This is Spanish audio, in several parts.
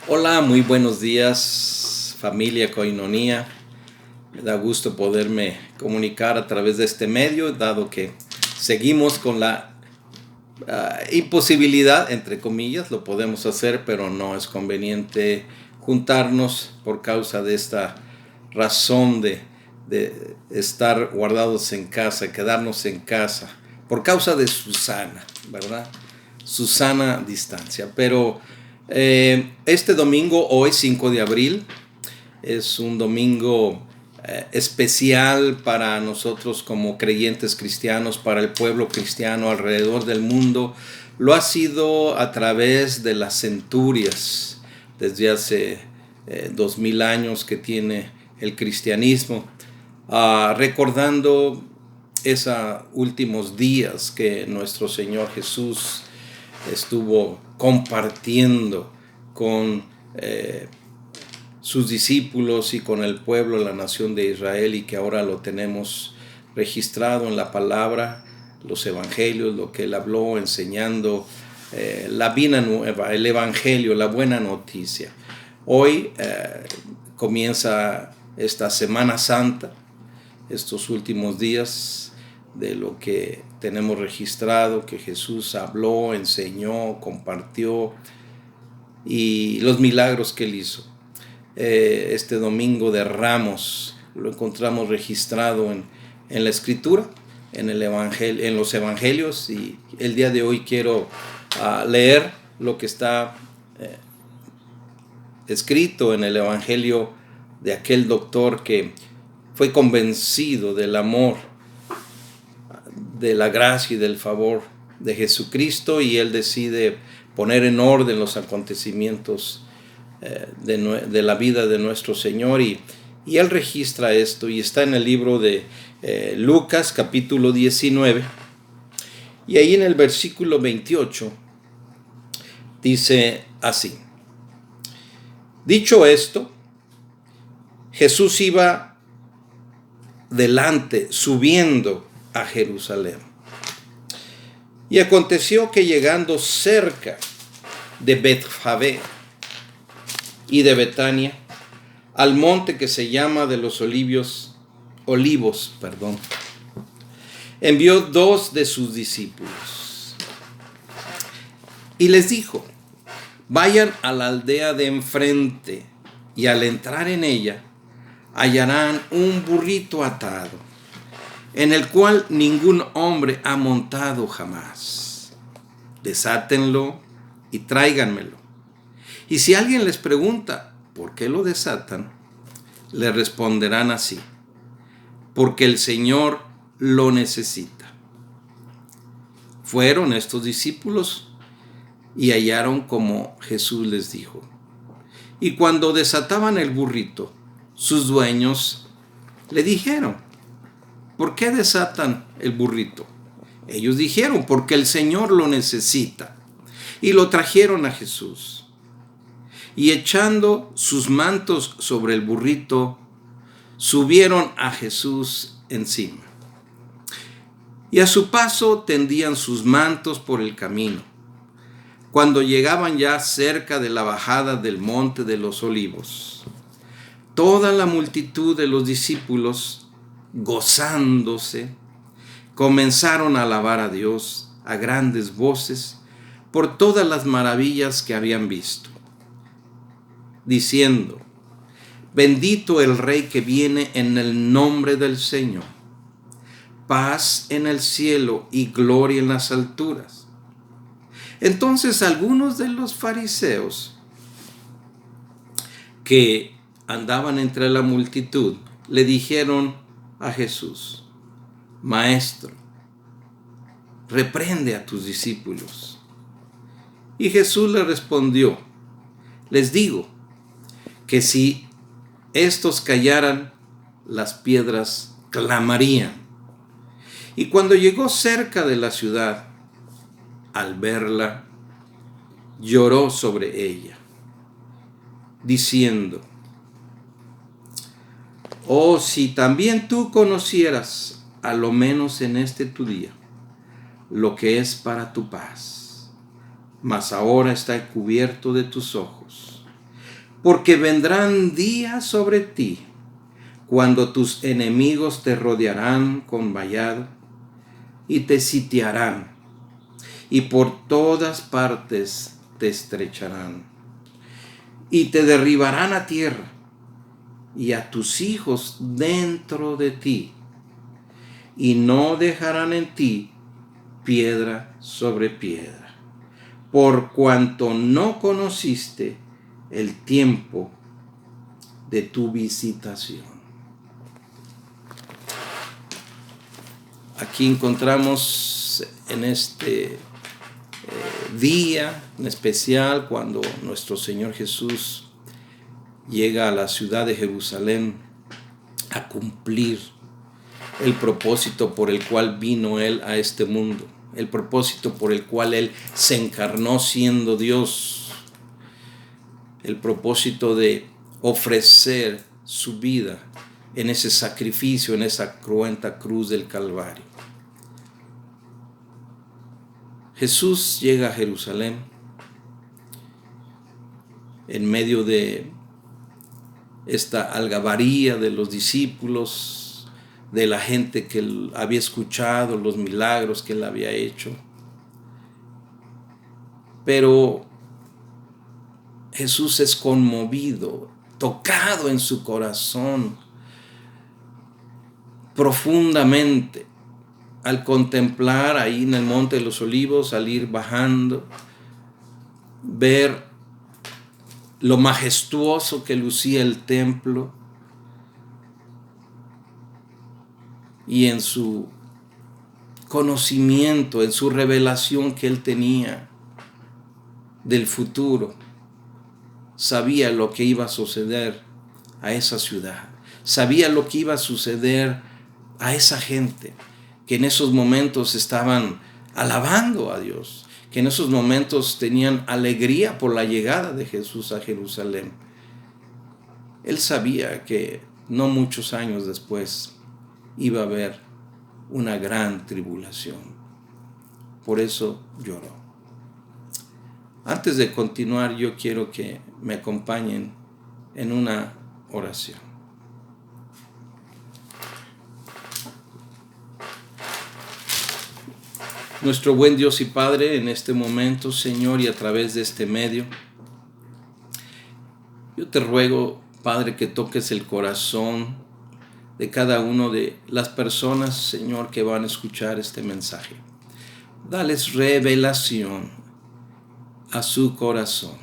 Hola, muy buenos días, familia Koinonia. Me da gusto poderme comunicar a través de este medio, dado que seguimos con la imposibilidad, entre comillas, lo podemos hacer, pero no es conveniente juntarnos por causa de esta razón de estar guardados en casa, quedarnos en casa, por causa de Susana, ¿verdad? Susana distancia. Pero este domingo, hoy 5 de abril, es un domingo especial para nosotros como creyentes cristianos, para el pueblo cristiano alrededor del mundo. Lo ha sido a través de las centurias, desde hace 2000 años que tiene el cristianismo, recordando esos últimos días que nuestro Señor Jesús estuvo compartiendo con sus discípulos y con el pueblo, la nación de Israel, y que ahora lo tenemos registrado en la palabra, los evangelios, lo que él habló, enseñando la vida nueva, el evangelio, la buena noticia. Hoy comienza esta Semana Santa, estos últimos días de lo que tenemos registrado, que Jesús habló, enseñó, compartió y los milagros que él hizo. Este domingo de Ramos lo encontramos registrado en la Escritura, en los Evangelios, y el día de hoy quiero leer lo que está escrito en el Evangelio de aquel doctor que fue convencido del amor, de la gracia y del favor de Jesucristo, y él decide poner en orden los acontecimientos de la vida de nuestro Señor, y él registra esto, y está en el libro de Lucas capítulo 19, y ahí en el versículo 28 dice así: dicho esto, Jesús iba delante subiendo a Jerusalén. Y aconteció que llegando cerca de Betfagé y de Betania, al monte que se llama de los olivos, envió 2 de sus discípulos y les dijo: vayan a la aldea de enfrente, y al entrar en ella hallarán un burrito atado, en el cual ningún hombre ha montado jamás. Desátenlo y tráiganmelo. Y si alguien les pregunta por qué lo desatan, le responderán así: porque el Señor lo necesita. Fueron estos discípulos y hallaron como Jesús les dijo. Y cuando desataban el burrito, sus dueños le dijeron: ¿por qué desatan el burrito? Ellos dijeron: porque el Señor lo necesita. Y lo trajeron a Jesús. Y echando sus mantos sobre el burrito, subieron a Jesús encima. Y a su paso tendían sus mantos por el camino. Cuando llegaban ya cerca de la bajada del monte de los olivos, toda la multitud de los discípulos, gozándose, comenzaron a alabar a Dios a grandes voces por todas las maravillas que habían visto, diciendo: bendito el Rey que viene en el nombre del Señor, paz en el cielo y gloria en las alturas. Entonces algunos de los fariseos que andaban entre la multitud le dijeron a Jesús: Maestro, reprende a tus discípulos. Y Jesús le respondió: les digo que si estos callaran, las piedras clamarían. Y cuando llegó cerca de la ciudad, al verla, lloró sobre ella, diciendo: oh, si también tú conocieras, a lo menos en este tu día, lo que es para tu paz, mas ahora está cubierto de tus ojos. porque vendrán días sobre ti cuando tus enemigos te rodearán con vallado y te sitiarán, y por todas partes te estrecharán, y te derribarán a tierra, y a tus hijos dentro de ti, y no dejarán en ti piedra sobre piedra, por cuanto no conociste el tiempo de tu visitación. Aquí encontramos en este día en especial, cuando nuestro Señor Jesús llega a la ciudad de Jerusalén a cumplir el propósito por el cual vino Él a este mundo, el propósito por el cual Él se encarnó siendo Dios, el propósito de ofrecer su vida en ese sacrificio, en esa cruenta cruz del Calvario. Jesús llega a Jerusalén en medio de esta algarabía de los discípulos, de la gente que había escuchado los milagros que Él había hecho. Pero Jesús es conmovido, tocado en su corazón profundamente al contemplar ahí en el Monte de los Olivos, al ir bajando, ver lo majestuoso que lucía el templo, y en su conocimiento, en su revelación que Él tenía del futuro, sabía lo que iba a suceder a esa ciudad, sabía lo que iba a suceder a esa gente que en esos momentos estaban alabando a Dios, que en esos momentos tenían alegría por la llegada de Jesús a Jerusalén. Él sabía que no muchos años después iba a haber una gran tribulación. Por eso lloró. Antes de continuar, yo quiero que me acompañen en una oración. Nuestro buen Dios y Padre, en este momento, Señor, y a través de este medio, yo te ruego, Padre, que toques el corazón de cada uno de las personas, Señor, que van a escuchar este mensaje. Dales revelación a su corazón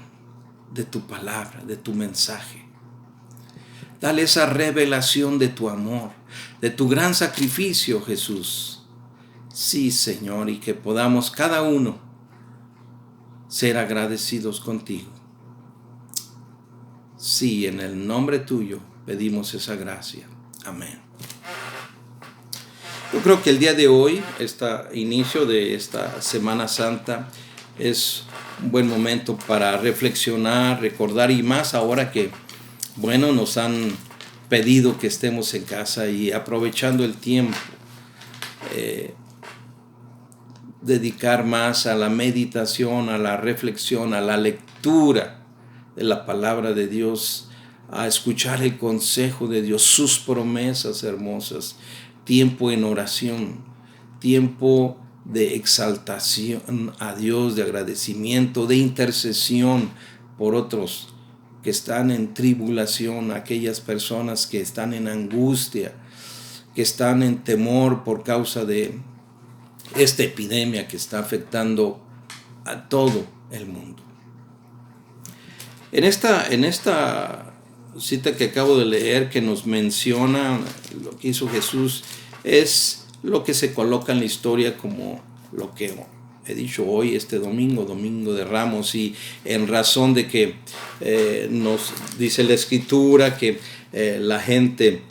de tu palabra, de tu mensaje. Dale esa revelación de tu amor, de tu gran sacrificio, Jesús. Sí, Señor, y que podamos cada uno ser agradecidos contigo. Sí, en el nombre tuyo pedimos esa gracia. Amén. Yo creo que el día de hoy, este inicio de esta Semana Santa, es un buen momento para reflexionar, recordar, y más ahora que, bueno, nos han pedido que estemos en casa, y aprovechando el tiempo, dedicar más a la meditación, a la reflexión, a la lectura de la palabra de Dios, a escuchar el consejo de Dios, sus promesas hermosas, tiempo en oración, tiempo de exaltación a Dios, de agradecimiento, de intercesión por otros que están en tribulación, aquellas personas que están en angustia, que están en temor por causa de esta epidemia que está afectando a todo el mundo. En esta cita que acabo de leer, que nos menciona lo que hizo Jesús, es lo que se coloca en la historia como lo que he dicho hoy, este domingo de Ramos, y en razón de que nos dice la Escritura que la gente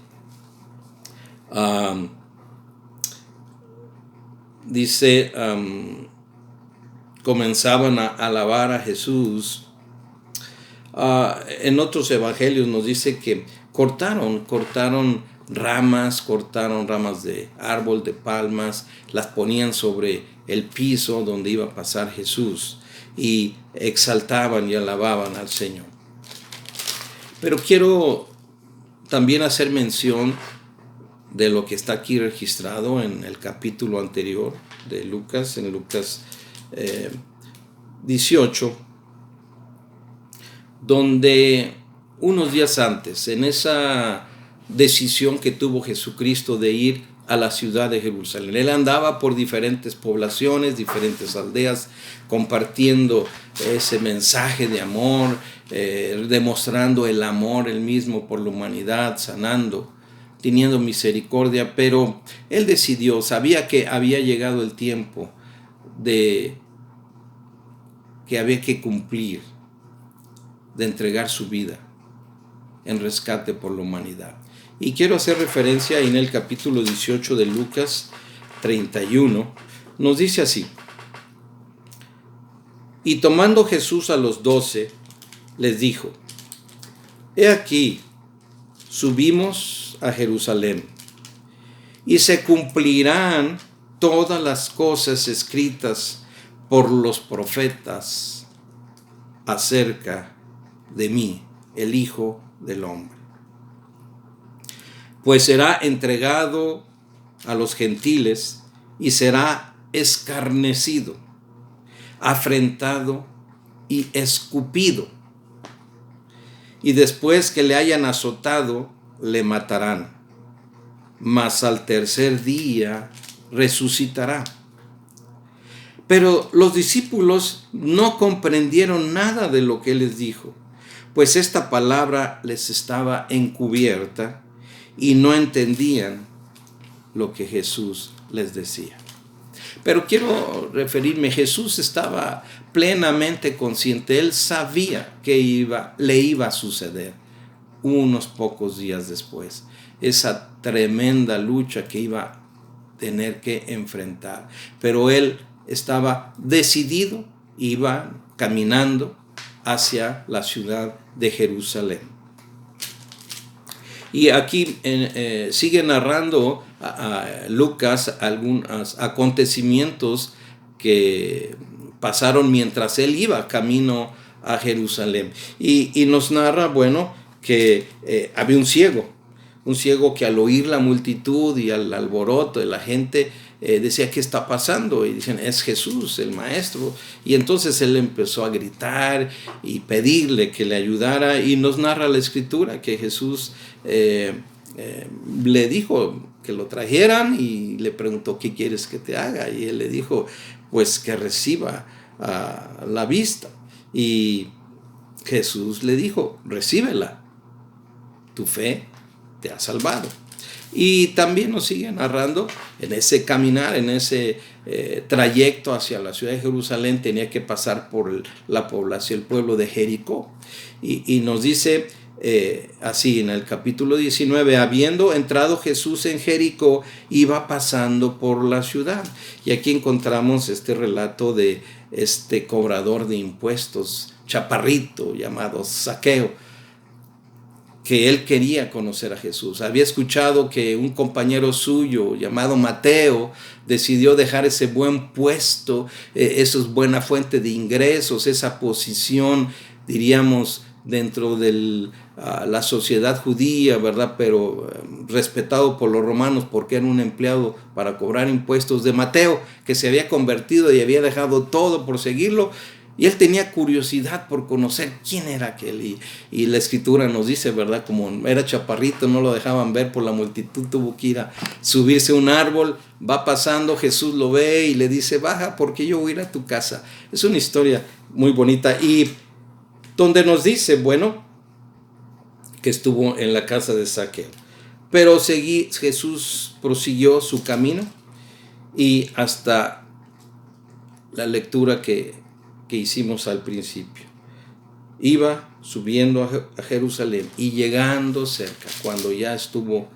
comenzaban a alabar a Jesús. En otros evangelios nos dice que cortaron ramas de árbol, de palmas, las ponían sobre el piso donde iba a pasar Jesús, y exaltaban y alababan al Señor. Pero quiero también hacer mención de lo que está aquí registrado en el capítulo anterior de Lucas, en Lucas 18, donde unos días antes, en esa decisión que tuvo Jesucristo de ir a la ciudad de Jerusalén, él andaba por diferentes poblaciones, diferentes aldeas, compartiendo ese mensaje de amor, demostrando el amor él mismo por la humanidad, sanando, teniendo misericordia, pero él decidió, sabía que había llegado el tiempo de que había que cumplir, de entregar su vida en rescate por la humanidad. Y quiero hacer referencia en el capítulo 18 de Lucas 31, nos dice así: y tomando Jesús a los 12, les dijo: he aquí, subimos a Jerusalén, y se cumplirán todas las cosas escritas por los profetas acerca de mí, el Hijo del Hombre. Pues será entregado a los gentiles y será escarnecido, afrentado y escupido. Y después que le hayan azotado, le matarán. Mas al tercer día resucitará. Pero los discípulos no comprendieron nada de lo que él les dijo, pues esta palabra les estaba encubierta y no entendían lo que Jesús les decía. Pero quiero referirme, Jesús estaba plenamente consciente, él sabía que le iba a suceder unos pocos días después, esa tremenda lucha que iba a tener que enfrentar. Pero él estaba decidido, iba caminando hacia la ciudad de Jerusalén. Y aquí sigue narrando Lucas algunos acontecimientos que pasaron mientras él iba camino a Jerusalén. Y nos narra, bueno, que había un ciego que al oír la multitud y al alboroto de la gente decía: ¿qué está pasando? Y dicen: es Jesús, el maestro. Y entonces él empezó a gritar y pedirle que le ayudara, y nos narra la escritura que Jesús le dijo que lo trajeran y le preguntó: ¿qué quieres que te haga? Y él le dijo: pues que reciba la vista. Y Jesús le dijo: recíbela, tu fe te ha salvado. Y también nos sigue narrando en ese caminar, en ese trayecto hacia la ciudad de Jerusalén, tenía que pasar por la población, el pueblo de Jericó. Y nos dice así en el capítulo 19: habiendo entrado Jesús en Jericó, iba pasando por la ciudad. Y aquí encontramos este relato de este cobrador de impuestos, chaparrito, llamado Zaqueo, que él quería conocer a Jesús. Había escuchado que un compañero suyo llamado Mateo decidió dejar ese buen puesto, esa buena fuente de ingresos, esa posición, diríamos, dentro de la sociedad judía, ¿verdad? Pero respetado por los romanos porque era un empleado para cobrar impuestos, de Mateo, que se había convertido y había dejado todo por seguirlo. Y él tenía curiosidad por conocer quién era aquel. Y la escritura nos dice, ¿verdad? Como era chaparrito, no lo dejaban ver por la multitud, tuvo que ir a subirse a un árbol. Va pasando, Jesús lo ve y le dice: baja, porque yo voy a ir a tu casa. Es una historia muy bonita. Y donde nos dice, bueno, que estuvo en la casa de Zaqueo. Pero Jesús prosiguió su camino, y hasta la lectura que hicimos al principio. Iba subiendo a Jerusalén, y llegando cerca, cuando ya estuvo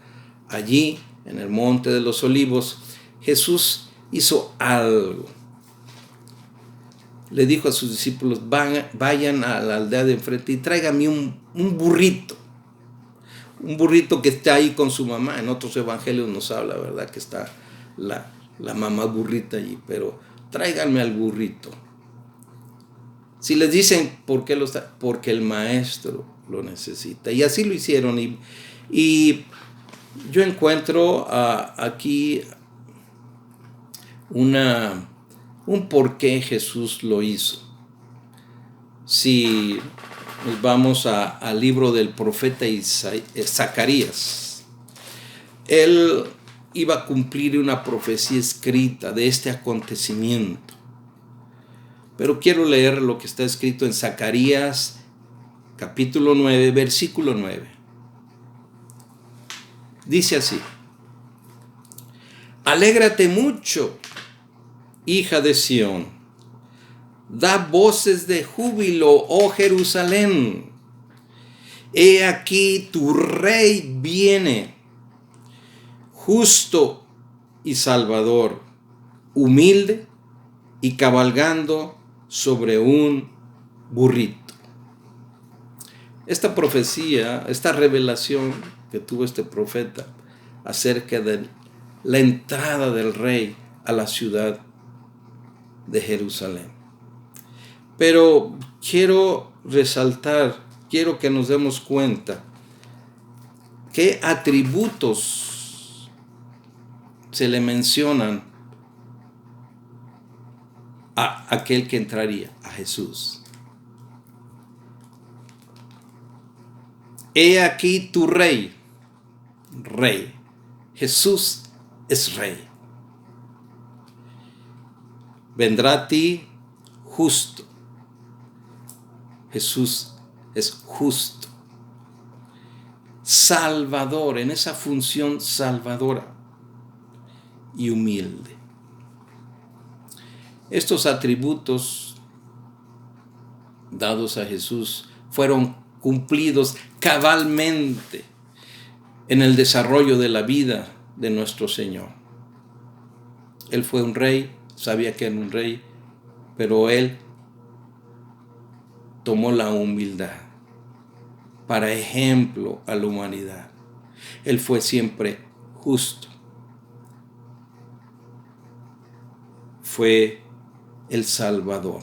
allí en el monte de los olivos, Jesús hizo algo. Le dijo a sus discípulos: vayan a la aldea de enfrente y tráiganme un burrito. Un burrito que está ahí con su mamá. En otros evangelios nos habla, ¿verdad?, que está la mamá burrita allí. Pero tráiganme al burrito. Si les dicen por qué lo está, porque el maestro lo necesita. Y así lo hicieron. Y yo encuentro aquí un por qué Jesús lo hizo. Si nos vamos al libro del profeta Zacarías, él iba a cumplir una profecía escrita de este acontecimiento. Pero quiero leer lo que está escrito en Zacarías capítulo 9, versículo 9. Dice así: alégrate mucho, hija de Sión, da voces de júbilo, oh Jerusalén. He aquí tu rey viene, justo y salvador, humilde y cabalgando sobre un burrito. Esta profecía, esta revelación que tuvo este profeta acerca de la entrada del rey a la ciudad de Jerusalén. Pero quiero resaltar, quiero que nos demos cuenta qué atributos se le mencionan a aquel que entraría, a Jesús. He aquí tu rey, rey. Jesús es rey. Vendrá a ti justo. Jesús es justo. Salvador, en esa función salvadora y humilde. Estos atributos dados a Jesús fueron cumplidos cabalmente en el desarrollo de la vida de nuestro Señor. Él fue un rey, sabía que era un rey, pero él tomó la humildad para ejemplo a la humanidad. Él fue siempre justo. Fue el Salvador.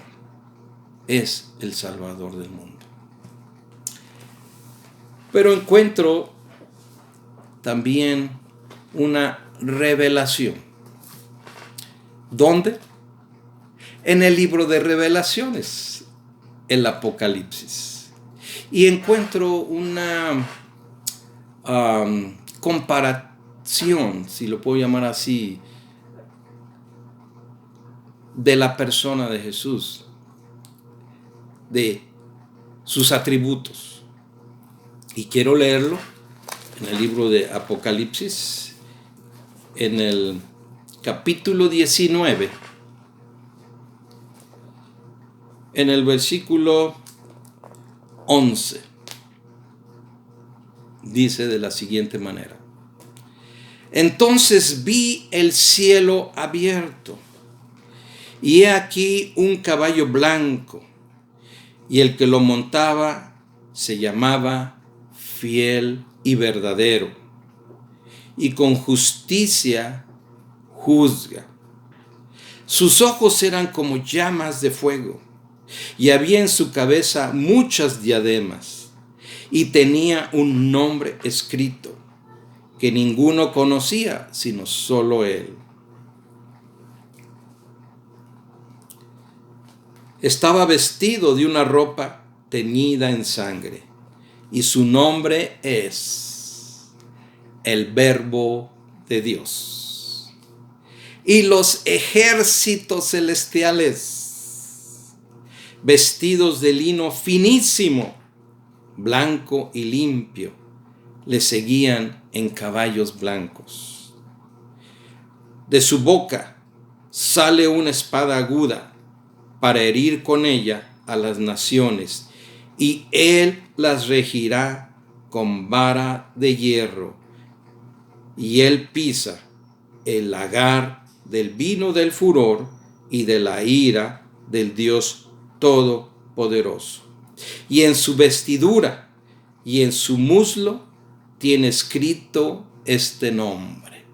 Es el Salvador del mundo. Pero encuentro también una revelación. ¿Dónde? En el libro de Revelaciones, el Apocalipsis. Y encuentro una comparación, si lo puedo llamar así, de la persona de Jesús, de sus atributos. Y quiero leerlo en el libro de Apocalipsis, en el capítulo 19, en el versículo 11. Dice de la siguiente manera: entonces vi el cielo abierto, y he aquí un caballo blanco, y el que lo montaba se llamaba Fiel y Verdadero, y con justicia juzga. Sus ojos eran como llamas de fuego, y había en su cabeza muchas diademas, y tenía un nombre escrito que ninguno conocía sino solo él. Estaba vestido de una ropa teñida en sangre, y su nombre es el Verbo de Dios. Y los ejércitos celestiales, vestidos de lino finísimo, blanco y limpio, le seguían en caballos blancos. De su boca sale una espada aguda para herir con ella a las naciones, y él las regirá con vara de hierro, y él pisa el lagar del vino del furor y de la ira del Dios Todopoderoso. Y en su vestidura y en su muslo tiene escrito este nombre.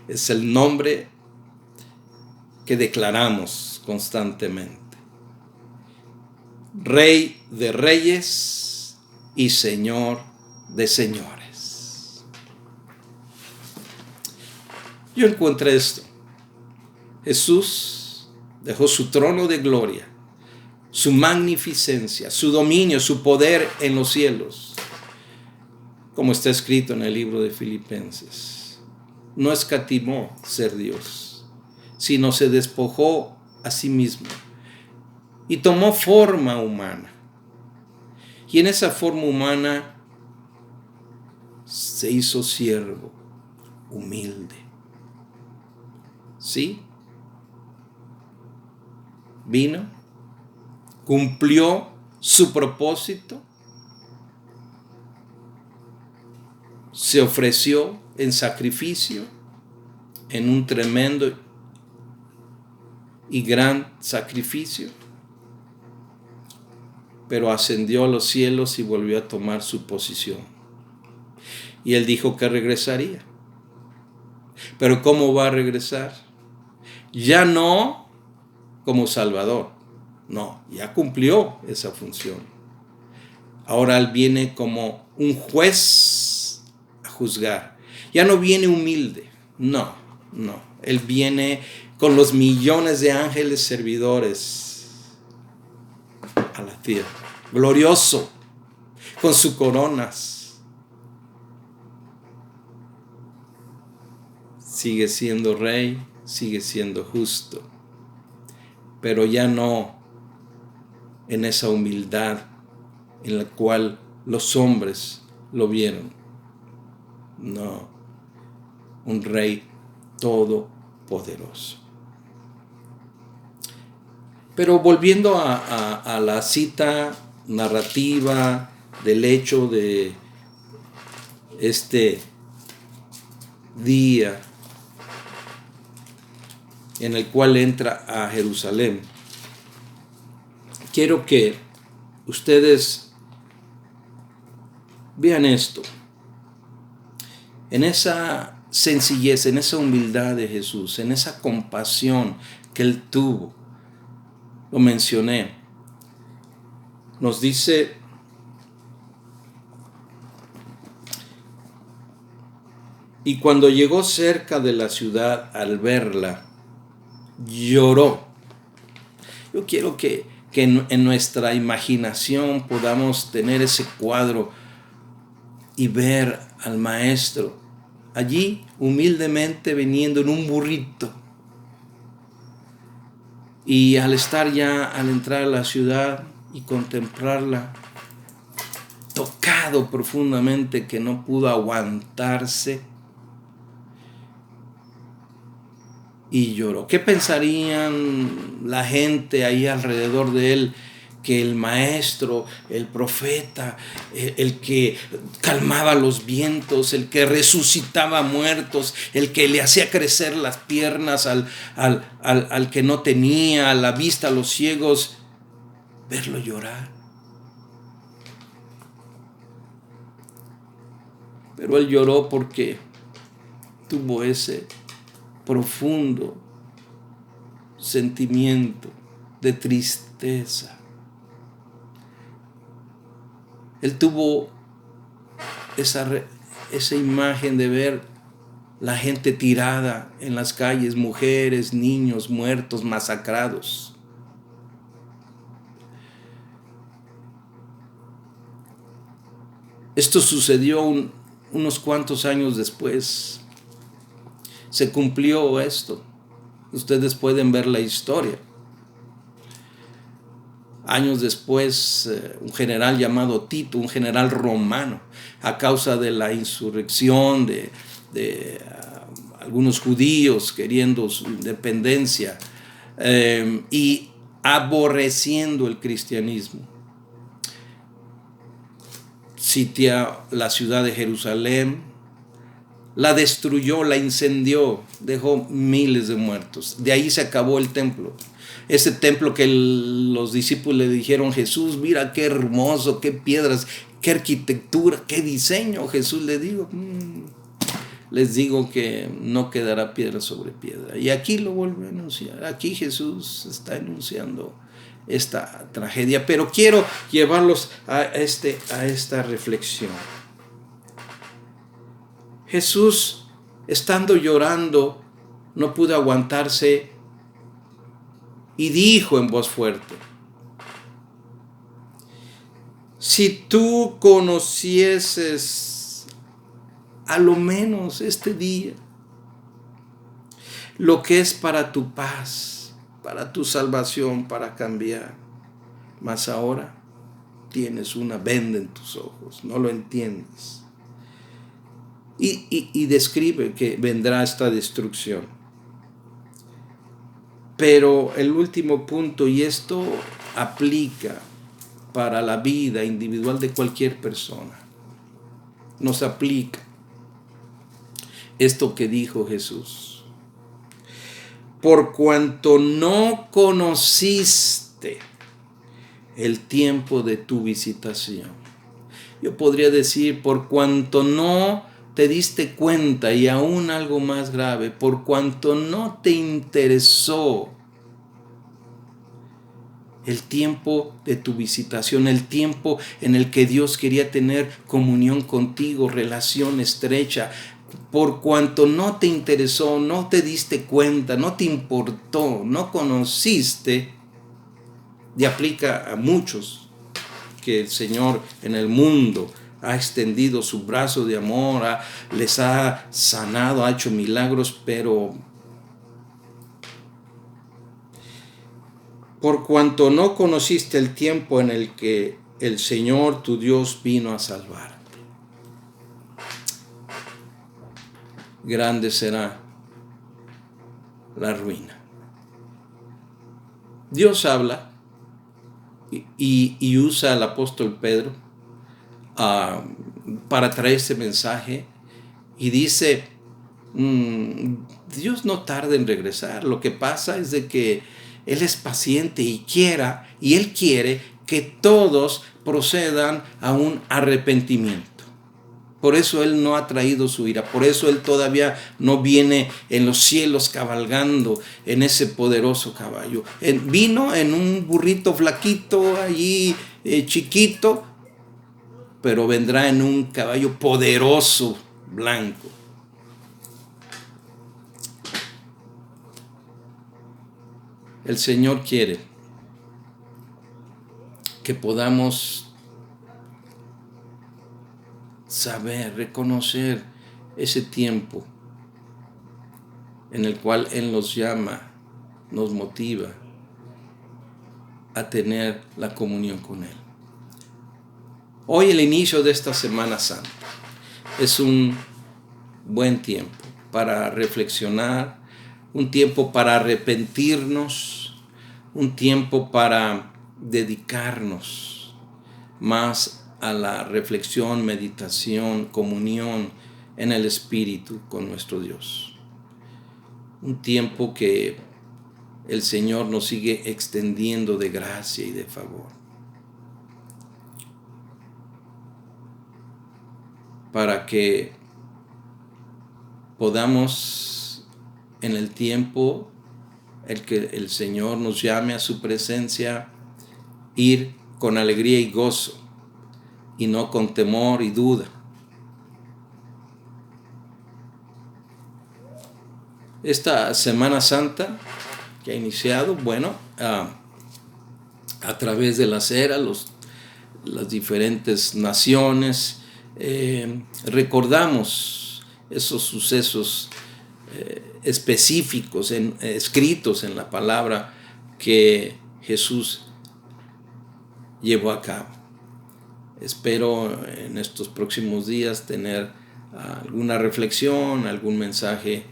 Es el nombre que declaramos constantemente: Rey de reyes y Señor de señores. Yo encontré esto. Jesús dejó su trono de gloria, su magnificencia, su dominio, su poder en los cielos, como está escrito en el libro de Filipenses. No escatimó ser Dios, sino se despojó a sí mismo y tomó forma humana. Y en esa forma humana se hizo siervo, humilde. ¿Sí? Vino, cumplió su propósito, se ofreció en sacrificio, en un tremendo y gran sacrificio, pero ascendió a los cielos y volvió a tomar su posición. Y él dijo que regresaría. Pero ¿cómo va a regresar? Ya no como Salvador, no, ya cumplió esa función. Ahora él viene como un juez a juzgar. Ya no viene humilde, no, él viene con los millones de ángeles servidores a la tierra, glorioso, con sus coronas. Sigue siendo rey, sigue siendo justo, pero ya no en esa humildad en la cual los hombres lo vieron. No, un rey todopoderoso. Pero volviendo a la cita narrativa del hecho de este día en el cual entra a Jerusalén, quiero que ustedes vean esto, en esa sencillez, en esa humildad de Jesús, en esa compasión que él tuvo. Lo mencioné. Nos dice y cuando llegó cerca de la ciudad, al verla, lloró. Yo quiero que en nuestra imaginación podamos tener ese cuadro y ver al maestro allí humildemente viniendo en un burrito. Y al entrar a la ciudad y contemplarla, tocado profundamente, que no pudo aguantarse, y lloró. ¿Qué pensarían la gente ahí alrededor de él? Que el maestro, el profeta, el que calmaba los vientos, el que resucitaba muertos, el que le hacía crecer las piernas al que no tenía, a la vista a los ciegos, verlo llorar. Pero él lloró porque tuvo ese profundo sentimiento de tristeza. Él tuvo esa imagen de ver la gente tirada en las calles, mujeres, niños muertos, masacrados. Esto sucedió unos cuantos años después. Se cumplió esto. Ustedes pueden ver la historia. Años después, un general llamado Tito, un general romano, a causa de la insurrección de algunos judíos queriendo su independencia y aborreciendo el cristianismo, sitia la ciudad de Jerusalén, la destruyó, la incendió, dejó miles de muertos. De ahí se acabó el templo. Ese templo que los discípulos le dijeron: Jesús, mira qué hermoso, qué piedras, qué arquitectura, qué diseño. Jesús les digo que no quedará piedra sobre piedra. Y aquí lo vuelve a anunciar. Aquí Jesús está anunciando esta tragedia, pero quiero llevarlos a esta reflexión. Jesús, estando llorando, no pudo aguantarse y dijo en voz fuerte: si tú conocieses a lo menos este día lo que es para tu paz, para tu salvación, para cambiar, mas ahora tienes una venda en tus ojos, no lo entiendes. Y describe que vendrá esta destrucción. Pero el último punto, y esto aplica para la vida individual de cualquier persona, nos aplica esto que dijo Jesús: por cuanto no conociste el tiempo de tu visitación. Yo podría decir, por cuanto no te diste cuenta, y aún algo más grave, por cuanto no te interesó el tiempo de tu visitación, el tiempo en el que Dios quería tener comunión contigo, relación estrecha. Por cuanto no te interesó, no te diste cuenta, no te importó, no conociste, y aplica a muchos que el Señor en el mundo ha extendido su brazo de amor, les ha sanado, ha hecho milagros, pero por cuanto no conociste el tiempo en el que el Señor tu Dios vino a salvarte, grande será la ruina. Dios habla y usa al apóstol Pedro para traer este mensaje, y dice: Dios no tarda en regresar. Lo que pasa es de que Él es paciente y Él quiere que todos procedan a un arrepentimiento. Por eso Él no ha traído su ira, por eso Él todavía no viene en los cielos cabalgando en ese poderoso caballo. Vino en un burrito flaquito allí, chiquito, pero vendrá en un caballo poderoso, blanco. El Señor quiere que podamos saber, reconocer ese tiempo en el cual Él nos llama, nos motiva a tener la comunión con Él. Hoy, el inicio de esta Semana Santa, es un buen tiempo para reflexionar, un tiempo para arrepentirnos, un tiempo para dedicarnos más a la reflexión, meditación, comunión en el Espíritu con nuestro Dios. Un tiempo que el Señor nos sigue extendiendo de gracia y de favor, para que podamos, en el tiempo el que el Señor nos llame a su presencia, ir con alegría y gozo, y no con temor y duda. Esta Semana Santa que ha iniciado, a través de las eras, las diferentes naciones, recordamos esos sucesos específicos, escritos en la palabra, que Jesús llevó a cabo. Espero en estos próximos días tener alguna reflexión, algún mensaje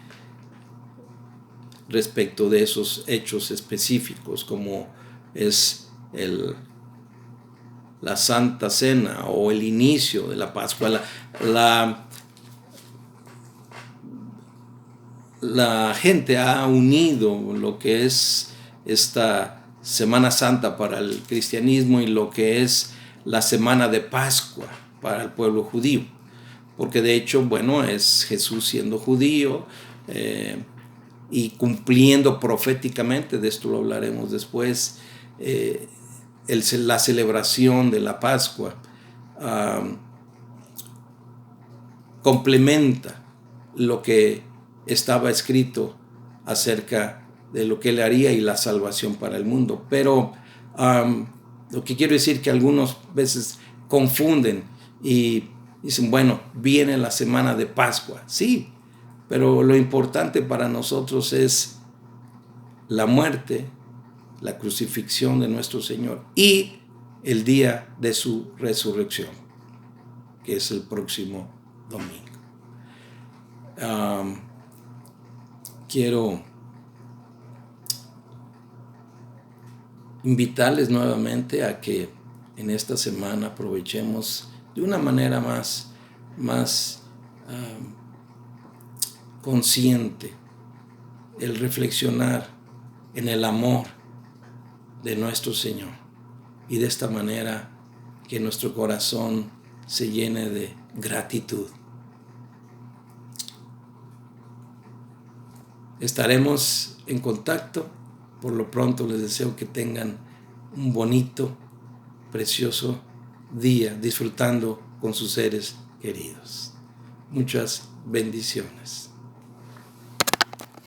respecto de esos hechos específicos, como es la Santa Cena o el inicio de la Pascua. La gente ha unido lo que es esta Semana Santa para el cristianismo y lo que es la semana de Pascua para el pueblo judío, porque de hecho, es Jesús siendo judío y cumpliendo proféticamente, de esto lo hablaremos después, la celebración de la Pascua complementa lo que estaba escrito acerca de lo que Él haría y la salvación para el mundo. Pero lo que quiero decir que algunos veces confunden y dicen, bueno, viene la semana de Pascua. Sí, pero lo importante para nosotros es la muerte, la crucifixión de nuestro Señor y el día de su resurrección, que es el próximo domingo. Quiero invitarles nuevamente a que en esta semana aprovechemos de una manera más consciente el reflexionar en el amor de nuestro Señor y de esta manera que nuestro corazón se llene de gratitud. Estaremos en contacto. Por lo pronto les deseo que tengan un bonito, precioso día disfrutando con sus seres queridos. Muchas bendiciones.